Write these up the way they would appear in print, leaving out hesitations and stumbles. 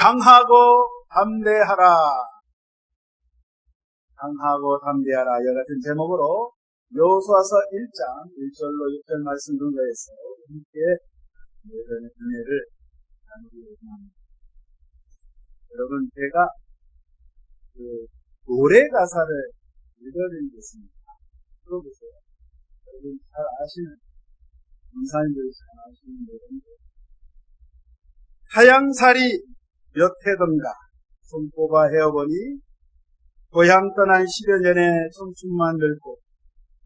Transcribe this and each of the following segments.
강하고 담대하라. 강하고 담대하라. 이와 같은 제목으로 여호수아서 1장 1절로 6절 말씀 근거해서 함께 예전의 은혜를 나누기로 합니다. 여러분, 제가 노래 가사를 읽어드리겠습니다. 들어보세요. 여러분 잘 아시는, 문사님들이 잘 아시는 노래인데, 타양살이 몇 해던가 손 뽑아 헤어보니 고향 떠난 10여 년의 청춘만 늙고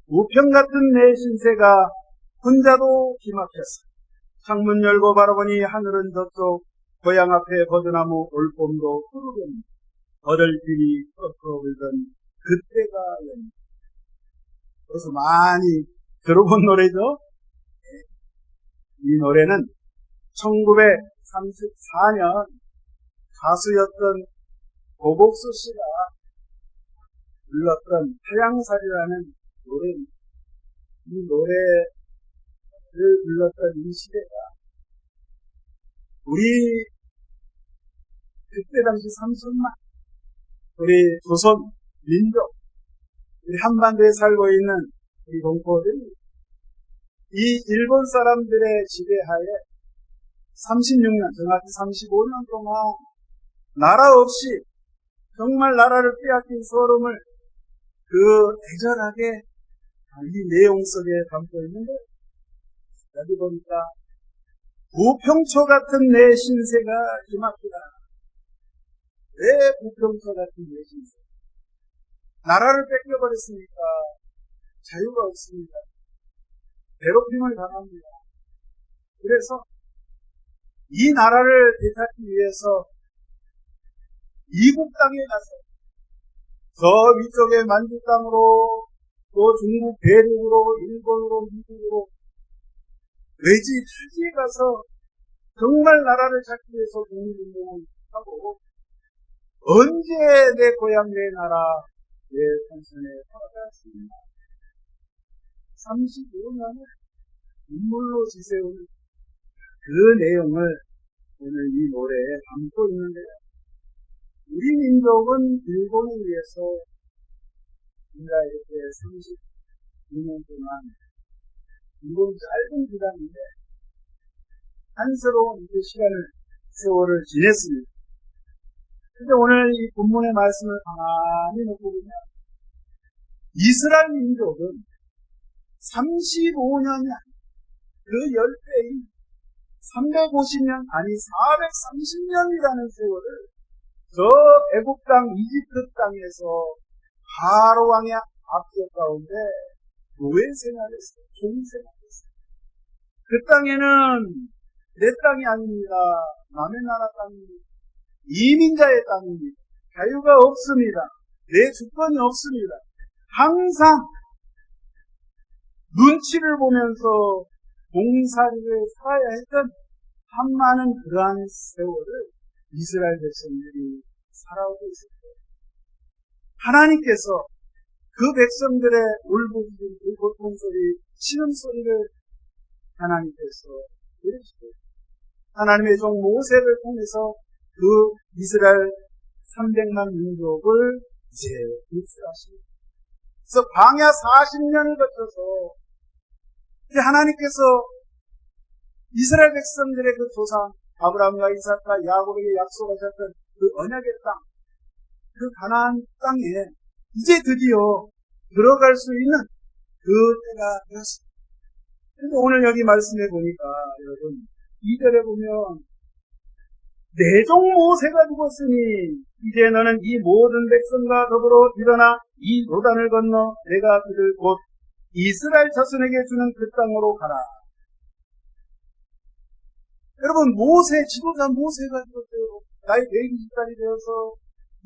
우편 같은 내 신세가 혼자도 기막혔어. 창문 열고 바라보니 하늘은 저쪽 고향 앞에 버드나무 올봄도 푸르겠네. 버들길이 꺾어 불던 그때가 연. 그래서 많이 들어본 노래죠. 이 노래는 1934년 가수였던 고복수 씨가 불렀던 타양살이라는 노래입니다. 이 노래를 불렀던 이 시대가 우리 그때 당시 3천만 우리 조선 민족, 우리 한반도에 살고 있는 이 동포들이 이 일본 사람들의 지배하에 36년, 정확히 35년 동안 나라 없이 정말 나라를 빼앗긴 서름을 애절하게 이 내용 속에 담고 있는데, 여기 보니까 부평초 같은 내 신세가 기막히다. 왜 부평초 같은 내 신세? 나라를 뺏겨버렸으니까 자유가 없습니다. 괴롭힘을 당합니다. 그래서 이 나라를 되찾기 위해서 이국 땅에 가서 저 위쪽에 만주 땅으로 또 중국 대륙으로 일본으로 미국으로 외지 타지에 가서 정말 나라를 찾기 위해서 독립운동을 하고 언제 내 고향 내 나라 내 선선에 살아갔습니다. 35년을 눈물로 지새우는 그 내용을 오늘 이 노래에 담고 있는데요. 우리 민족은 일본에 의해서 우리가 이렇게 32년 동안 이번 짧은 기간인데 한스러운 세월을 지냈습니다. 근데 오늘 이 본문의 말씀을 가만히 놓고 보면 이스라엘 민족은 35년이 그 10배인 350년 아니 430년이라는 세월을 저 애국 땅 이집트 땅에서 바로 왕의 압력 가운데 노예 생활했어요. 종생활했어요. 그 땅에는 내 땅이 아닙니다. 남의 나라 땅입니다. 이민자의 땅입니다. 자유가 없습니다. 내 주권이 없습니다. 항상 눈치를 보면서 봉사리를 살아야 했던 한많은 그러한 세월을 이스라엘 백성들이 살아오고 있었어요. 하나님께서 그 백성들의 울부짖음, 그 고통소리, 신음소리를 하나님께서 들으시고 하나님의 종 모세를 통해서 그 이스라엘 300만 민족을 이제 입수하십니다. 그래서 광야 40년을 거쳐서 이제 하나님께서 이스라엘 백성들의 그 조상 아브라함과 이삭과 야곱에게 약속하셨던 그 언약의 땅, 그 가나안 땅에 이제 드디어 들어갈 수 있는 그 때가 되었습니다. 그런데 오늘 여기 말씀해 보니까 여러분 2절에 보면 내 종 모세가 죽었으니 이제 너는 이 모든 백성과 더불어 일어나 이 요단을 건너 내가 그들 곧 이스라엘 자손에게 주는 그 땅으로 가라. 여러분, 지도자 모세가 죽었어요. 나이 120살이 되어서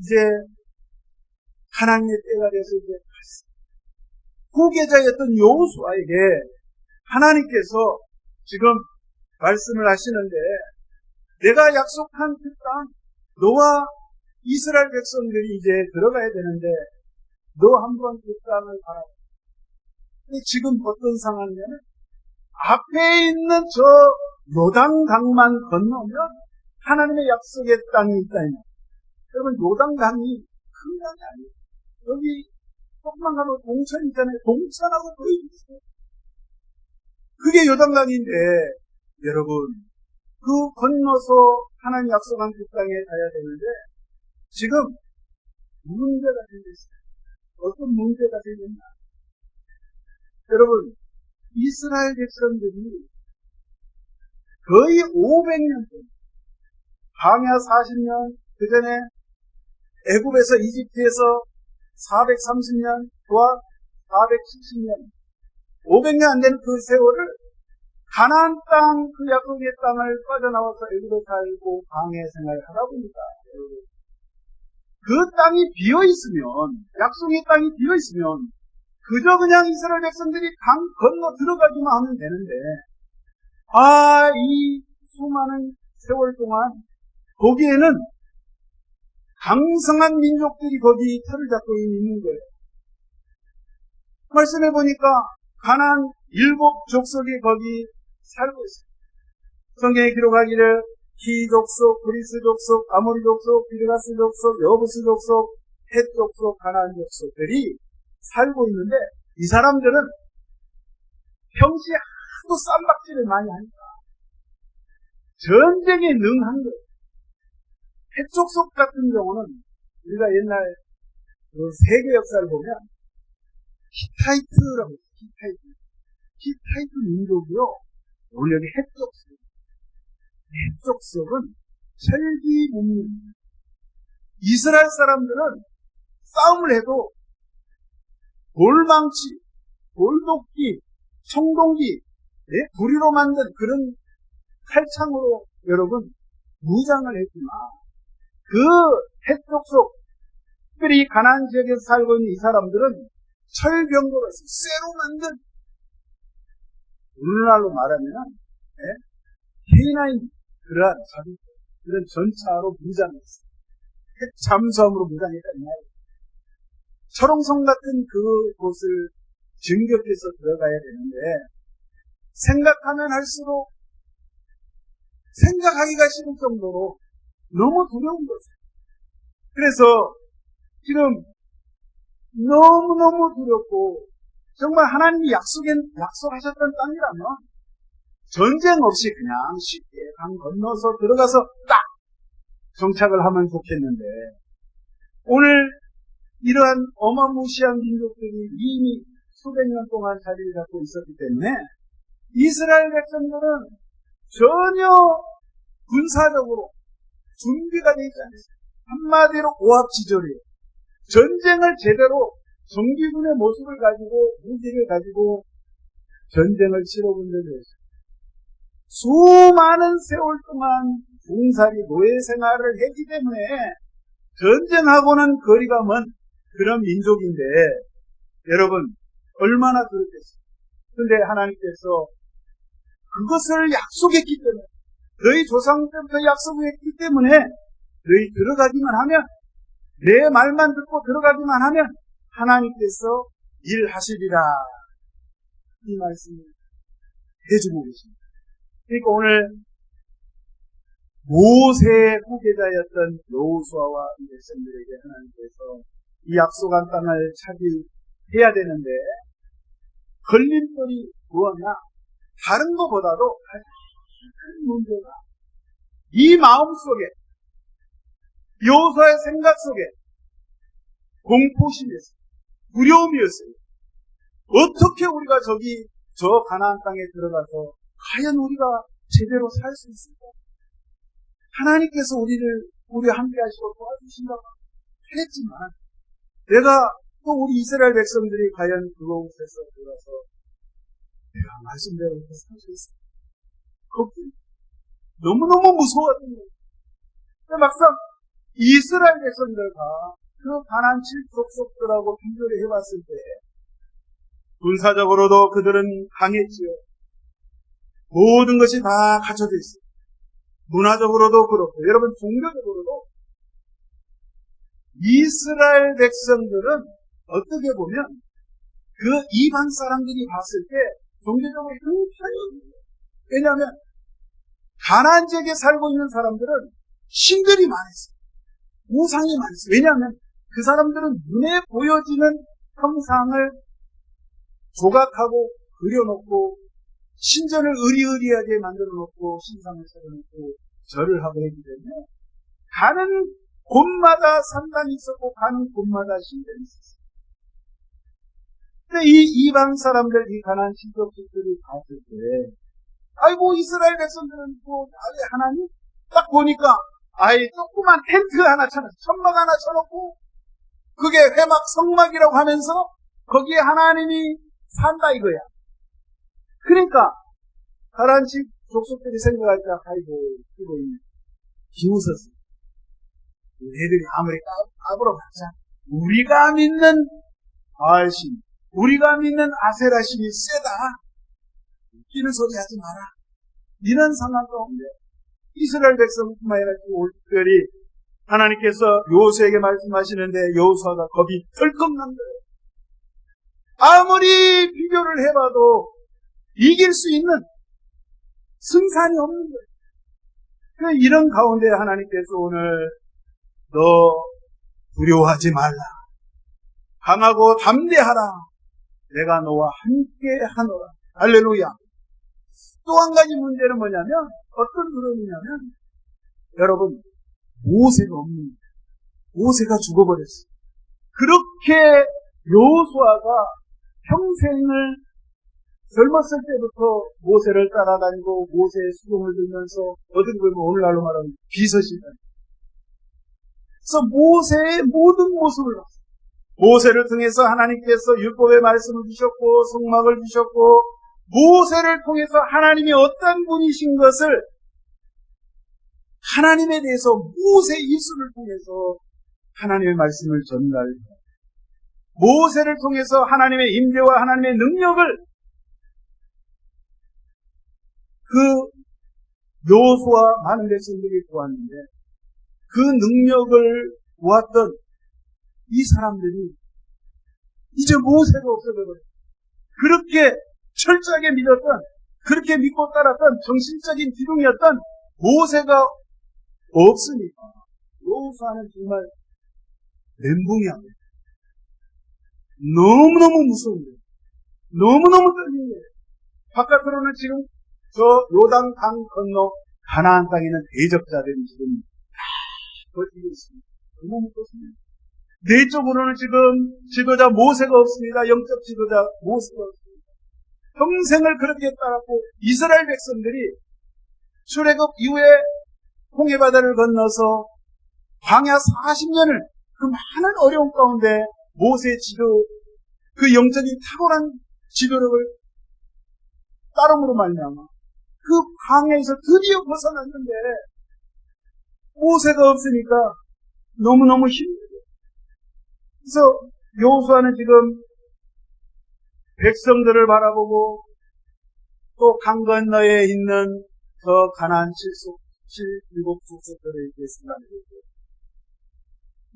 이제 하나님의 때가 돼서 이제 후계자였던 여호수아에게 하나님께서 지금 말씀을 하시는데 내가 약속한 그 땅, 너와 이스라엘 백성들이 이제 들어가야 되는데 너 한번 그 땅을 바라봐. 근데 지금 어떤 상황이냐면 앞에 있는 저 요단강만 건너면 하나님의 약속의 땅이 있다면, 여러분 요단강이 큰 강이 아니에요. 여기 조금만 가면 동천 있잖아요. 동천하고 거의 비슷해요. 그게 요단강인데 여러분 그 건너서 하나님 약속한 그 땅에 가야 되는데 지금 문제가 생겼어요. 어떤 문제가 생겼나? 여러분 이스라엘 백성들이 거의 500년 동안 광야 40년, 그 전에 애굽에서 이집트에서 430년, 또한 470년, 500년 안 되는 그 세월을 가나안 땅, 그 약속의 땅을 빠져나와서 애굽에 살고 광야 생활을 하다 보니까 그 땅이 비어있으면, 약속의 땅이 비어있으면 그저 그냥 이스라엘 백성들이 강 건너 들어가기만 하면 되는데 이 수많은 세월 동안 거기에는 강성한 민족들이 거기 터를 잡고 있는 거예요. 말씀해 보니까 가나안 7족속이 거기 살고 있어요. 성경에 기록하기를 히 족속, 브리스 족속, 아모리 족속, 비르가스 족속, 여부스 족속, 헷 족속, 가나안 족속들이 살고 있는데 이 사람들은 평시에 하도 쌈박질을 많이 하니까 전쟁에 능한 거예요. 헷 족속 같은 경우는 우리가 옛날 그 세계 역사를 보면 히타이트라고 해요. 히타이트 민족이요. 우리 여기 헷 족속. 헷 족속은 철기 문명. 이스라엘 사람들은 싸움을 해도 돌망치, 돌도끼, 청동기, 구리로 만든 그런 칼창으로 여러분 무장을 했지만 그 헷 족속, 특별히 가나안 지역에서 살고 있는 이 사람들은 철병거로서 쇠로 만든 오늘날로 말하면 K9 그런 전차로 무장했어요. 핵 잠수함으로 무장했다 이 말이에요. 철옹성 같은 그곳을 진격해서 들어가야 되는데 생각하면 할수록 생각하기가 싫을 정도로 너무 두려운 거죠. 그래서 지금 너무너무 두렵고 정말 하나님이 약속하셨던 땅이라면 전쟁 없이 그냥 쉽게 강 건너서 들어가서 딱 정착을 하면 좋겠는데 오늘 이러한 어마무시한 민족들이 이미 수백 년 동안 자리를 잡고 있었기 때문에 이스라엘 백성들은 전혀 군사적으로 준비가 되지 않았어요. 한마디로 오합지졸이에요. 전쟁을 제대로 정규군의 모습을 가지고 무기를 가지고 전쟁을 치러본 적이 없어요. 수많은 세월 동안 군사리 노예 생활을 했기 때문에 전쟁하고는 거리가 먼 그런 민족인데 여러분 얼마나 그렇겠어요. 그런데 하나님께서 그것을 약속했기 때문에 너희 조상 때부터 약속했기 때문에 너희 들어가기만 하면 내 말만 듣고 들어가기만 하면 하나님께서 일하시리라 이 말씀을 해주고 계십니다. 그러니까 오늘 모세의 후계자였던 여호수아와 백성들에게 하나님께서 이 약속한 땅을 차지해야 되는데 걸림돌이 무엇이냐? 다른 것보다도 가장 큰 문제가 이 마음 속에 여호수아의 생각 속에 공포심이었어요. 두려움이었어요. 어떻게 우리가 저 가나안 땅에 들어가서 과연 우리가 제대로 살 수 있을까? 하나님께서 우리 함께 하시고 도와주신다고 했지만 내가 또 우리 이스라엘 백성들이 과연 그곳에서 들어가서 내가 말씀대로 이렇게 살 수 있을까? 걱정. 너무너무 무서웠던 거예요. 근데 막상 이스라엘 백성들과 그 가나안 7족속들하고 비교를 해봤을 때 군사적으로도 그들은 강했지요. 모든 것이 다 갖춰져 있어요. 문화적으로도 그렇고 여러분 종교적으로도 이스라엘 백성들은 어떻게 보면 그 이방 사람들이 봤을 때 종교적으로 형편이 없는 거예요. 왜냐하면 가나안 지역에 살고 있는 사람들은 신들이 많았어요. 우상이 많았어요. 왜냐하면 그 사람들은 눈에 보여지는 형상을 조각하고 그려놓고 신전을 의리의리하게 만들어놓고 신상을 차려놓고 절을 하고 했기 때문에 가는 곳마다 산당이 있었고 가는 곳마다 신전이 있었어요. 근데 이 이방 사람들, 이 가나안 신족들이 봤을 때 아이고 이스라엘 백성들은 또 하나님 딱 보니까 아이 조그만 텐트 하나 쳐놓고 천막 하나 쳐놓고 그게 회막 성막이라고 하면서 거기에 하나님이 산다 이거야. 그러니까 가나안 족속들이 생각할 때 아이고 이거 비웃었어. 얘들이 아무리 까불어봤자 우리가 믿는 바알신, 우리가 믿는 아세라신이 세다. 웃기는 소리 하지 마라. 이런 상황 가운데 이스라엘 백성뿐만 아니라 특별히 하나님께서 여호수아에게 말씀하시는데 여호수아가 겁이 덜컥 난 거예요. 아무리 비교를 해봐도 이길 수 있는 승산이 없는 거예요. 이런 가운데 하나님께서 오늘 너 두려워하지 말라. 강하고 담대하라. 내가 너와 함께 하노라. 할렐루야. 또 한 가지 문제는 뭐냐면 어떤 두려움이냐면 여러분 모세가 없는 거예요. 모세가 죽어버렸어요. 그렇게 여호수아가 평생을 젊었을 때부터 모세를 따라다니고 모세의 수종을 들면서 어떻게 보면 오늘날로 말하면 비서실다. 그래서 모세의 모든 모습을 봤어요. 모세를 통해서 하나님께서 율법의 말씀을 주셨고 성막을 주셨고 모세를 통해서 하나님이 어떤 분이신 것을 하나님에 대해서 모세의 입술을 통해서 하나님의 말씀을 전달해요. 모세를 통해서 하나님의 임재와 하나님의 능력을 그 여호수아 많은 백성들이 보았는데 그 능력을 보았던 이 사람들이 이제 모세가 없어져버려요. 그렇게 철저하게 믿었던, 그렇게 믿고 따랐던 정신적인 기둥이었던 모세가 없으니까 여호수아는 정말 멘붕이 안 돼요. 너무너무 무서운 거예요. 너무너무 떨리는 거예요. 바깥으로는 지금 저 요단 강 건너 가나안 땅에 있는 대적자들이 지금 다 버티고 있습니다. 너무 무섭습니다. 내적으로는 지금 지도자 모세가 없습니다. 영적 지도자 모세가 없습니다. 평생을 그렇게 따랐고 이스라엘 백성들이 출애굽 이후에 홍해바다를 건너서 광야 40년을 그 많은 어려움 가운데 모세의 지도, 그 영적인 탁월한 지도력을 따름으로 말미암아 그 광야에서 드디어 벗어났는데 모세가 없으니까 너무너무 힘들어요. 그래서 여호수아는 지금 백성들을 바라보고 또 강 건너에 있는 저 가나안 7국 족속들을 이렇게 생각하고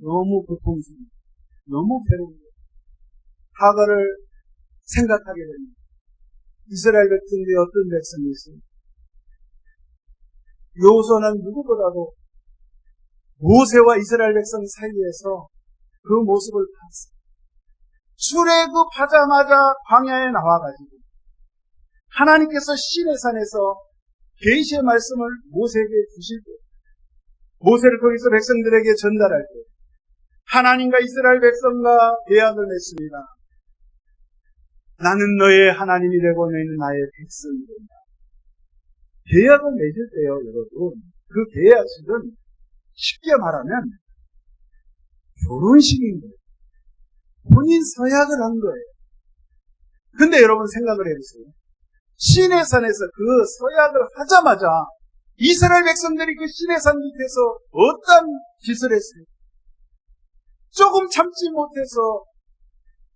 너무 고통스럽고 너무 괴로운 거예요. 과거를 생각하게 됩니다. 이스라엘 백성들이 어떤 백성이 있습니까? 여호수아는 누구보다도 모세와 이스라엘 백성 사이에서 그 모습을 봤어요. 출애굽하자마자 광야에 나와가지고 하나님께서 시내산에서 계시의 말씀을 모세에게 주실 때 모세를 통해서 백성들에게 전달할 때 하나님과 이스라엘 백성과 계약을 맺습니다. 나는 너의 하나님이 되고 너희는 나의 백성이 된다. 계약을 맺을 때요, 여러분. 그 계약식은 쉽게 말하면 결혼식인 거예요. 본인 서약을 한 거예요. 근데 여러분 생각을 해보세요. 시내산에서 그 서약을 하자마자 이스라엘 백성들이 그 시내산 밑에서 어떤 짓을 했어요? 조금 참지 못해서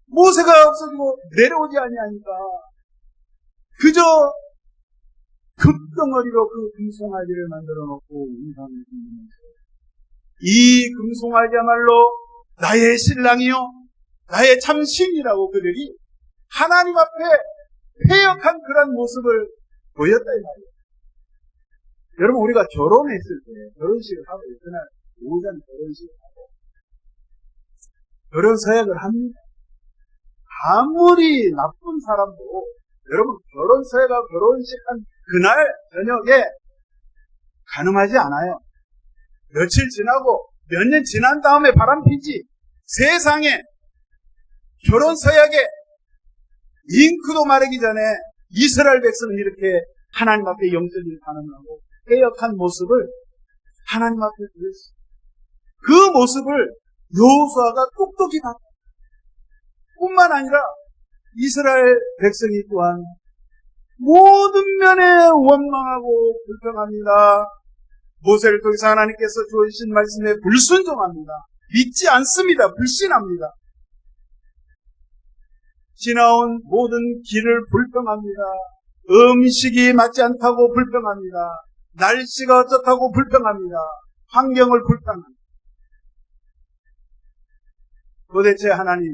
모세가 없어지고 내려오지 아니하니까 그저 금덩어리로 그 금송아지를 만들어 놓고 우상을 드리면서 이 금송아지야말로 나의 신랑이요 나의 참 신이라고 그들이 하나님 앞에 패역한 그런 모습을 보였다 이 말이에요. 여러분, 우리가 결혼했을 때, 결혼식을 하고, 그날 오전 결혼식을 하고, 결혼 서약을 합니다. 아무리 나쁜 사람도, 여러분, 결혼 서약하고 결혼식 한 그날 저녁에 가늠하지 않아요. 며칠 지나고, 몇 년 지난 다음에 바람피지. 세상에 결혼 서약에 잉크도 마르기 전에 이스라엘 백성은 이렇게 하나님 앞에 영적인 반응을 하고 개혁한 모습을 하나님 앞에 보였어요. 그 모습을 여호수아가 똑똑히 봤다. 뿐만 아니라 이스라엘 백성이 또한 모든 면에 원망하고 불평합니다. 모세를 통해서 하나님께서 주신 말씀에 불순종합니다. 믿지 않습니다. 불신합니다. 지나온 모든 길을 불평합니다. 음식이 맞지 않다고 불평합니다. 날씨가 어떻다고 불평합니다. 환경을 불평합니다. 도대체 하나님,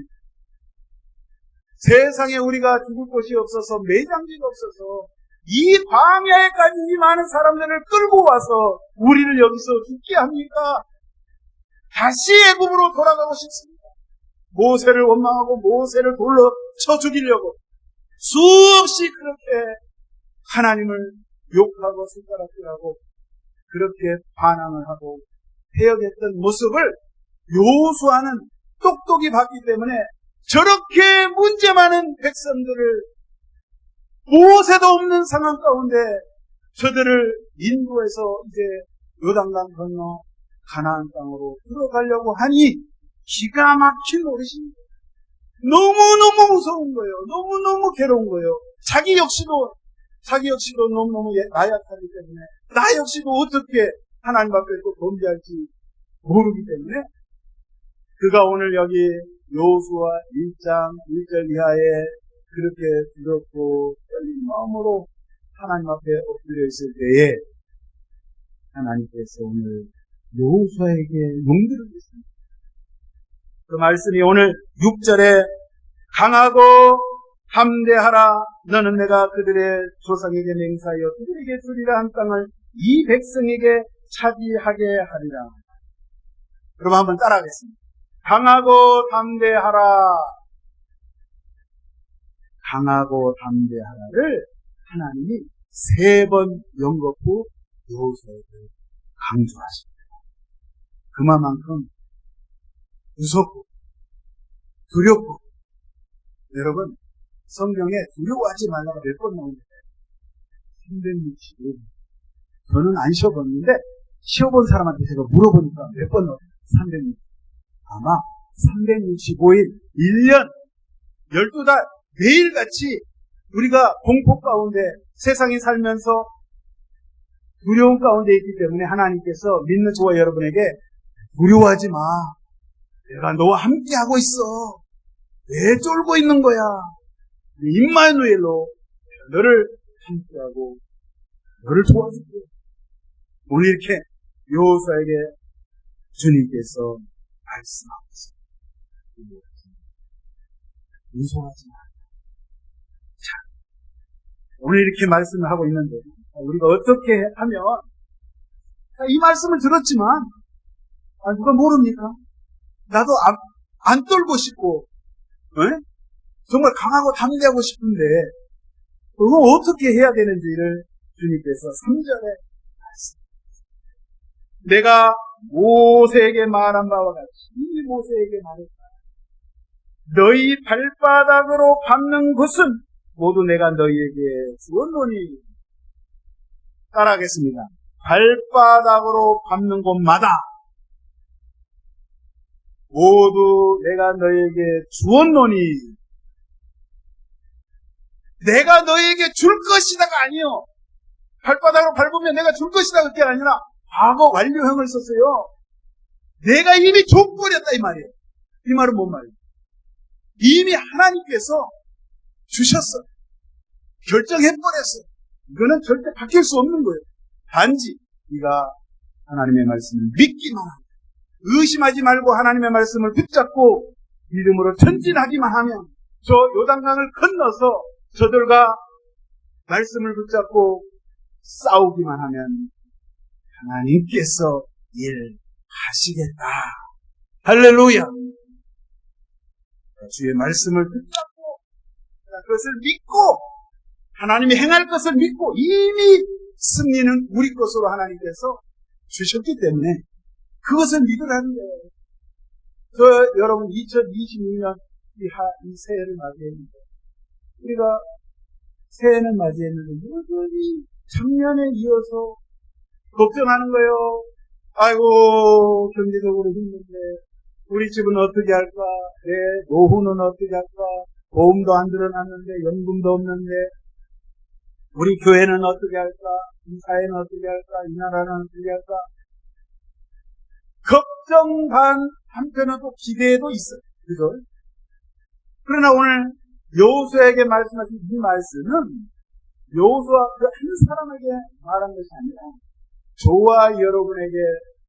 세상에 우리가 죽을 곳이 없어서 매장지가 없어서 이 광야에까지 이 많은 사람들을 끌고 와서 우리를 여기서 죽게 합니까? 다시 애굽으로 돌아가고 싶습니다. 모세를 원망하고 모세를 돌로 쳐 죽이려고 수없이 그렇게 하나님을 욕하고 손가락질하고 그렇게 반항을 하고 해역했던 모습을 여호수아는 똑똑히 봤기 때문에 저렇게 문제 많은 백성들을 모세도 없는 상황 가운데 저들을 인도해서 이제 요단강 건너 가나안 땅으로 들어가려고 하니 기가 막힌 노릇입니다. 너무너무 무서운 거예요. 너무너무 괴로운 거예요. 자기 역시도 너무너무 나약하기 때문에 나 역시도 어떻게 하나님 앞에 또 범죄할지 모르기 때문에 그가 오늘 여기 여호수아 1장 1절 이하에 그렇게 두렵고 떨린 마음으로 하나님 앞에 엎드려 있을 때에 하나님께서 오늘 여호수아에게 용기를 주십니다. 그 말씀이 오늘 6절에 강하고 담대하라. 너는 내가 그들의 조상에게 맹세하여 그들에게 주리라 한 땅을 이 백성에게 차지하게 하리라. 그럼 한번 따라하겠습니다. 강하고 담대하라. 강하고 담대하라를 하나님이 3번 연거푸 여호수아에게 강조하십니다. 그만큼 무섭고 두렵고 여러분 성경에 두려워하지 말라고 몇 번 나오는데 365일 저는 안 쉬어봤는데 쉬어본 사람한테 제가 물어보니까 몇 번 나와요. 365일 아마 365일 1년 12달 매일같이 우리가 공포 가운데 세상에 살면서 두려움 가운데 있기 때문에 하나님께서 믿는 저와 여러분에게 두려워하지 마. 내가 너와 함께하고 있어. 왜 쫄고 있는 거야? 임마누엘로 너를 함께하고 너를 도와줄게. 오늘 이렇게 여호수아에게 주님께서 말씀하고 있습니다. 무서워하지 마. 자, 오늘 이렇게 말씀을 하고 있는데 우리가 어떻게 하면 이 말씀을 들었지만 누가 모릅니까? 나도 안 떨고 싶고 정말 강하고 담대하고 싶은데 그거 어떻게 해야 되는지를 주님께서 3절에 말씀하셨습니다. 내가 모세에게 말한 바와 같이 이 모세에게 말했다. 너희 발바닥으로 밟는 곳은 모두 내가 너희에게 주었노니. 따라하겠습니다. 발바닥으로 밟는 곳마다 모두 내가 너희에게 주었노니. 내가 너희에게 줄 것이다가 아니요. 발바닥으로 밟으면 내가 줄 것이다 그게 아니라 과거 완료형을 썼어요. 내가 이미 줘버렸다 이 말이에요. 이 말은 뭔 말이에요? 이미 하나님께서 주셨어. 결정해버렸어. 이거는 절대 바뀔 수 없는 거예요. 단지 네가 하나님의 말씀을 믿기만 하고 의심하지 말고 하나님의 말씀을 붙잡고 믿음으로 전진하기만 하면 저 요단강을 건너서 저들과 말씀을 붙잡고 싸우기만 하면 하나님께서 일하시겠다. 할렐루야. 주의 말씀을 붙잡고 그것을 믿고 하나님이 행할 것을 믿고 이미 승리는 우리 것으로 하나님께서 주셨기 때문에 그것을 믿으라는 거예요. 여러분 2026년 이 새해를 맞이했는데 우리가 새해는 맞이했는데 여전히 작년에 이어서 걱정하는 거예요. 아이고 경제적으로 힘든데 우리 집은 어떻게 할까? 내 노후는 어떻게 할까? 보험도 안 들어놨는데 연금도 없는데 우리 교회는 어떻게 할까? 이 사회는 어떻게 할까? 이 나라는 어떻게 할까? 걱정 반 한편은 또 기대도 있어요. 그죠? 그러나 오늘 여호수아에게 말씀하신 이 말씀은 여호수아 그 한 사람에게 말한 것이 아니라 저와 여러분에게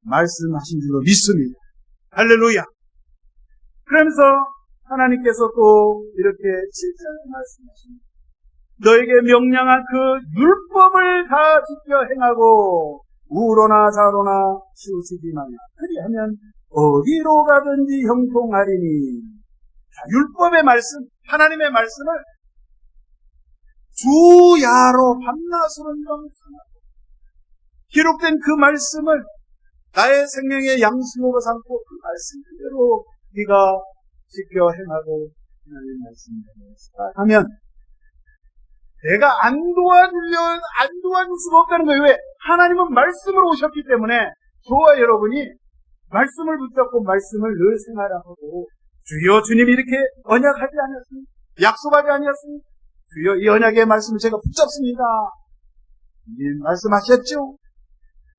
말씀하신 줄로 믿습니다. 할렐루야. 그러면서 하나님께서 또 이렇게 7절에 말씀하십니다. 너에게 명령한 그 율법을 다 지켜 행하고 우로나 좌로나 치우치지 말라. 그리하면 어디로 가든지 형통하리니. 자, 율법의 말씀, 하나님의 말씀을 주야로 밤낮으로 명상하고 기록된 그 말씀을 나의 생명의 양식으로 삼고 그 말씀 그대로 네가 지켜 행하고 하나님의 말씀을 하면 내가 안 도와줄 수가 없다는 거예요. 왜? 하나님은 말씀으로 오셨기 때문에 저와 여러분이 말씀을 붙잡고 말씀을 늘 생활하고 주여 주님이 이렇게 언약하지 않았습니까? 약속하지 않았습니까? 주여 이 언약의 말씀을 제가 붙잡습니다. 이 말씀하셨죠?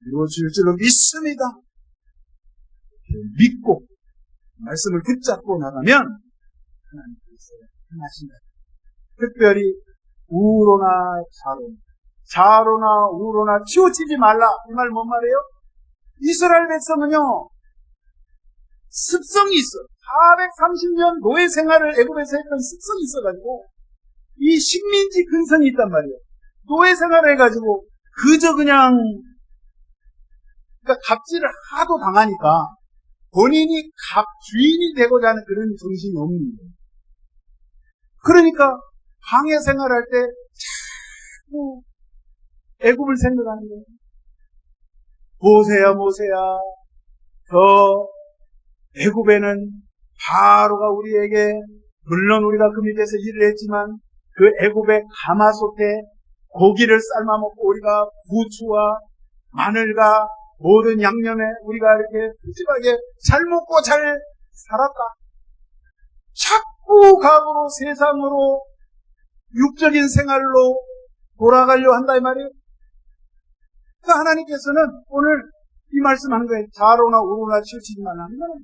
이루어질 줄로 믿습니다. 믿고 말씀을 붙잡고 나가면 하나님께서 행하신다. 특별히 우로나 좌로나 우로나 치우치지 말라. 이 말 뭔 말이에요? 이스라엘 백성은요 습성이 있어. 430년 노예 생활을 애굽에서 했던 습성이 있어가지고 이 식민지 근성이 있단 말이에요. 노예 생활을 해가지고 그저 그냥 그러니까 갑질을 하도 당하니까 본인이 주인이 되고자 하는 그런 정신이 없는 거예요. 그러니까 광야 생활할 때 자꾸 애굽을 생각하는 거예요. 모세야 저 애굽에는 바로가 우리에게 물론 우리가 그 밑에서 일을 했지만 그 애굽의 가마솥에 고기를 삶아먹고 우리가 부추와 마늘과 모든 양념에 우리가 이렇게 푸짐하게 잘 먹고 잘 살았다. 자꾸 과거로 세상으로 육적인 생활로 돌아가려고 한다 이 말이에요. 그러니까 하나님께서는 오늘 이 말씀하는 거예요. 좌로나 우로나 치우치지 말라는 거는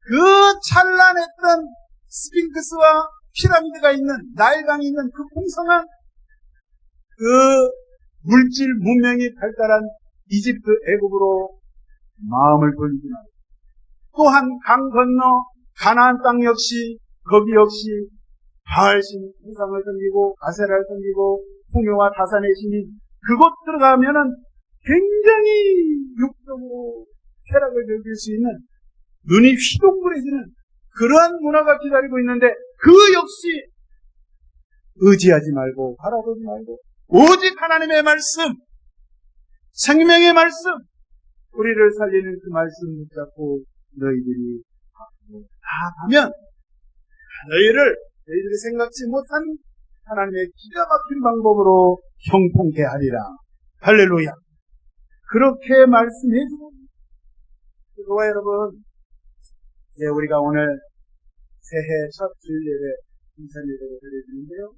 그 찬란했던 스핑크스와 피라미드가 있는 나일강이 있는 그 풍성한 그 물질 문명이 발달한 이집트 애굽으로 마음을 돌리지 말고 또한 강 건너 가나안 땅 역시 거기 역시 바알신 우상을 섬기고 아세라를 섬기고 풍요와 다산의 신이 그곳 들어가면은 굉장히 육적으로 쾌락을 즐길 수 있는 눈이 휘둥그레지는 그러한 문화가 기다리고 있는데 그 역시 의지하지 말고 바라보지 말고 오직 하나님의 말씀 생명의 말씀 우리를 살리는 그 말씀 붙잡고 너희들이 나아가면 너희들이 생각지 못한 하나님의 기가 막힌 방법으로 형통케 하리라. 할렐루야. 그렇게 말씀해주고 저와 여러분 이제 우리가 오늘 새해 첫 주일 예배 인산 예배를 드려주는데요.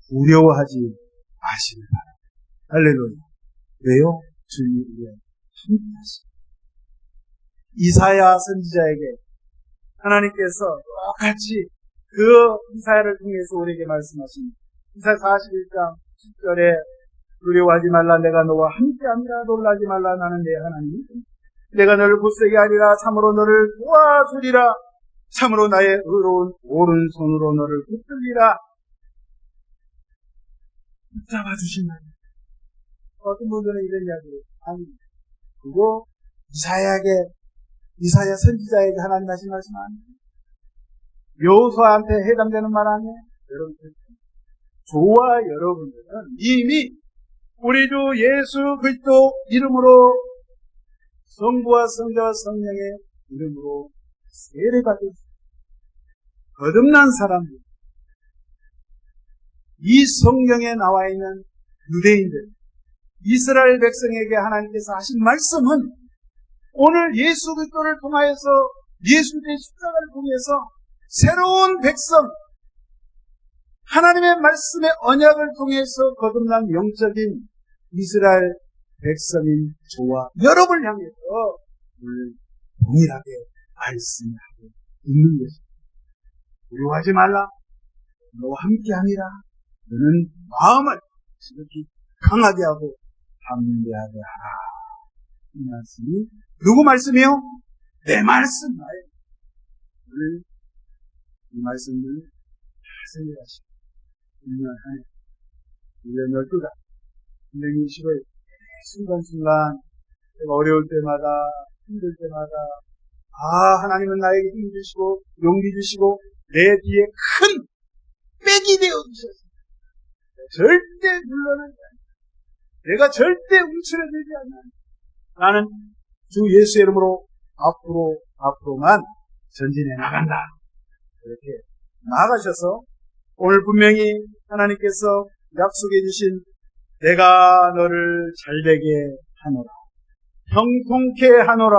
두려워하지 마시길 바랍니다. 할렐루야. 왜요? 주님이 우리와 함께하십니다. 이사야 선지자에게 하나님께서 똑같이 그 이사야를 통해서 우리에게 말씀하십니다. 이사야 41장 10절에 두려워하지 말라 내가 너와 함께함이라 놀라지 말라 나는 내 하나님 내가 너를 굳세게 하리라 참으로 너를 도와주리라 참으로 나의 의로운 오른손으로 너를 붙들리라. 붙잡아 주신다. 어떤 분들은 이런 이야기를 합니다. 그거 이사야 선지자에게 하나님 하신 말씀 아니에요? 여호수아한테 해당되는 말 아니에요? 여러분, 저와 여러분들은 이미 우리 주 예수 그리스도 이름으로 성부와 성자와 성령의 이름으로 세례받은 거듭난 사람들, 이 성경에 나와 있는 유대인들, 이스라엘 백성에게 하나님께서 하신 말씀은 오늘 예수 그리스도를 통하여서 예수의 십자가를 통해서 새로운 백성, 하나님의 말씀의 언약을 통해서 거듭난 영적인 이스라엘 백성인 저와 여러분을 향해서 오늘 동일하게 말씀하고 있는 것입니다. 두려워하지 말라. 너와 함께하니라. 너는 마음을 지극히 강하게 하고 담대하게 하라. 이 말씀이 누구 말씀이요? 내 말씀 나예요. 오늘 이 말씀을 생각하시고 1년 한 해, 1년 12달, 120일 순간순간 제가 어려울 때마다 힘들 때마다 하나님은 나에게 힘 주시고 용기 주시고 내 뒤에 큰 백이 되어 주셨습니다. 절대 물러나지 않아요. 내가 절대 움츠러들지 않아요. 나는 주 예수의 이름으로 앞으로만 전진해 나간다. 이렇게 나아가셔서 오늘 분명히 하나님께서 약속해 주신 내가 너를 잘되게 하노라, 형통케 하노라,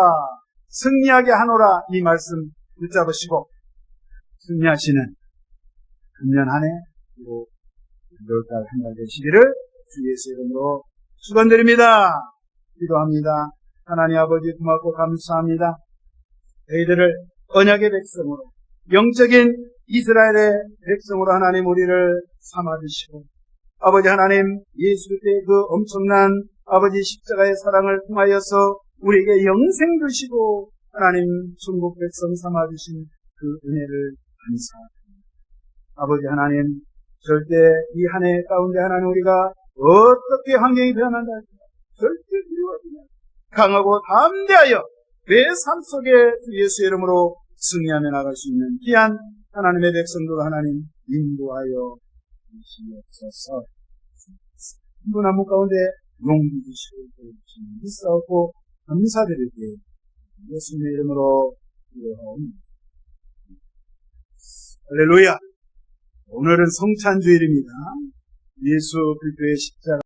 승리하게 하노라, 이 말씀 붙잡으시고 승리하시는 금년 한 해 그리고 6달 한 달 되시기를 주 예수 이름으로 축원드립니다. 기도합니다. 하나님 아버지 고맙고 감사합니다. 저희들을 언약의 백성으로 영적인 이스라엘의 백성으로 하나님 우리를 삼아주시고 아버지 하나님 예수 그리스도의 그 엄청난 아버지 십자가의 사랑을 통하여서 우리에게 영생 주시고 하나님 천국 백성 삼아주신 그 은혜를 감사합니다. 아버지 하나님 절대 이 한 해 가운데 하나님 우리가 어떻게 환경이 변한다 할지라 절대 두려워하지 마시고 강하고 담대하여 내 삶 속에 예수의 이름으로 승리하며 나갈 수 있는 귀한 하나님의 백성들 하나님 인도하여 주시옵소서. 인도나무 가운데 용기 주시고 있사옵고 감사드리게 예수님의 이름으로 기도하옵니다. 할렐루야. 오늘은 성찬주일입니다. 예수 그리스도의 십자가